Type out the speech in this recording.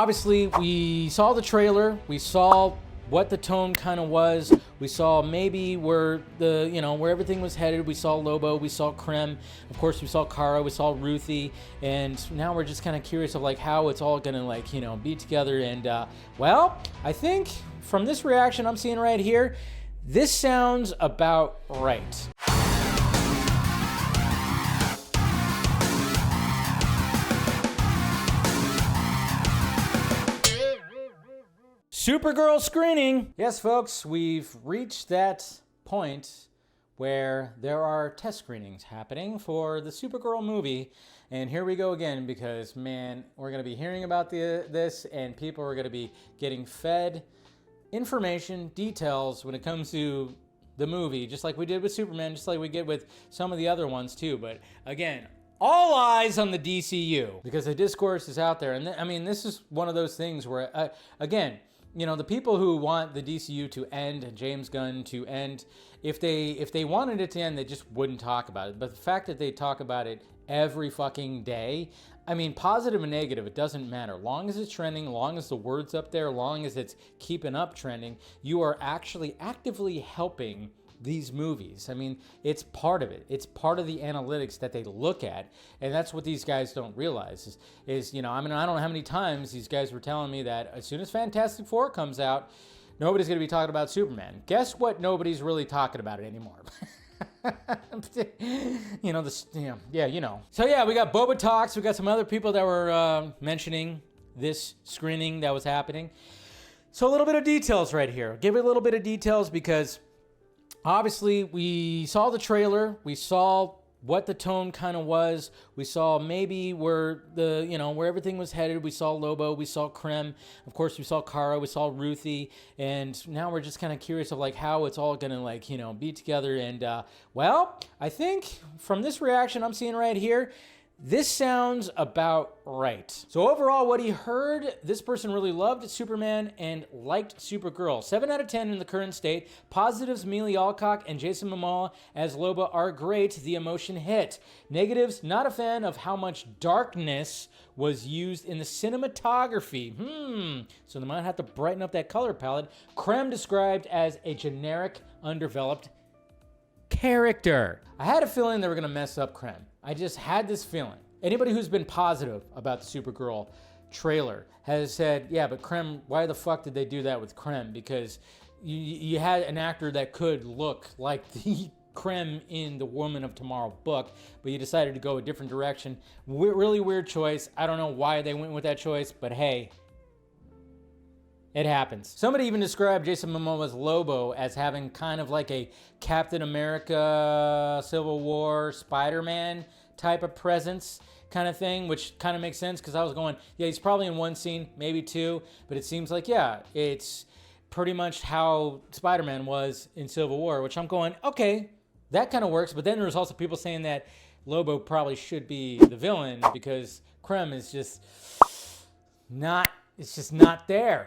Obviously, we saw the trailer. We saw what the tone kind of was. We saw maybe where where everything was headed. We saw Lobo, we saw Krem, of course we saw Kara, we saw Ruthie, and now we're just kind of curious of like how it's all gonna be together. And well, I think from this reaction I'm seeing right here, this sounds about right. Supergirl screening. Yes, folks, we've reached that point where there are test screenings happening for the Supergirl movie. And here we go again, because man, we're gonna be hearing about this, and people are gonna be getting fed information, details when it comes to the movie, just like we did with Superman, just like we get with some of the other ones too. But again, all eyes on the DCU, because the discourse is out there. And I mean, this is one of those things where, again, the people who want the DCU to end and James Gunn to end, if they wanted it to end, they just wouldn't talk about it. But the fact that they talk about it every fucking day, I mean, positive and negative, it doesn't matter. Long as it's trending, long as the word's up there, long as it's keeping up trending, you are actually actively helping these movies. I mean, it's part of it. It's part of the analytics that they look at, and that's what these guys don't realize is I mean, I don't know how many times these guys were telling me that as soon as Fantastic Four comes out, nobody's going to be talking about Superman. Guess what? Nobody's really talking about it anymore. So yeah, we got BobaTalks. We got some other people that were mentioning this screening that was happening. So a little bit of details right here. Give it a little bit of details, because obviously, we saw the trailer. We saw what the tone kind of was. We saw maybe where where everything was headed. We saw Lobo, we saw Krem, of course we saw Kara, we saw Ruthie, and now we're just kind of curious of like how it's all gonna be together. And well, I think from this reaction I'm seeing right here, this sounds about right. So overall, what he heard, this person really loved Superman and liked Supergirl. 7 out of 10 in the current state. Positives, Amelia Alcock and Jason Momoa as Loba are great. The emotion hit. Negatives, not a fan of how much darkness was used in the cinematography. So they might have to brighten up that color palette. Krem described as a generic, undeveloped character. I had a feeling they were gonna mess up Krem. I just had this feeling. Anybody who's been positive about the Supergirl trailer has said, yeah, but Krem, why the fuck did they do that with Krem? Because you had an actor that could look like the Krem in the Woman of Tomorrow book, but you decided to go a different direction. Really weird choice. I don't know why they went with that choice, but hey, it happens. Somebody even described Jason Momoa's Lobo as having kind of like a Captain America, Civil War, Spider-Man type of presence kind of thing, which kind of makes sense, because I was going, yeah, he's probably in one scene, maybe two, but it seems like, yeah, it's pretty much how Spider-Man was in Civil War, which I'm going, okay, that kind of works. But then there was also people saying that Lobo probably should be the villain because Krem is just not... It's just not there.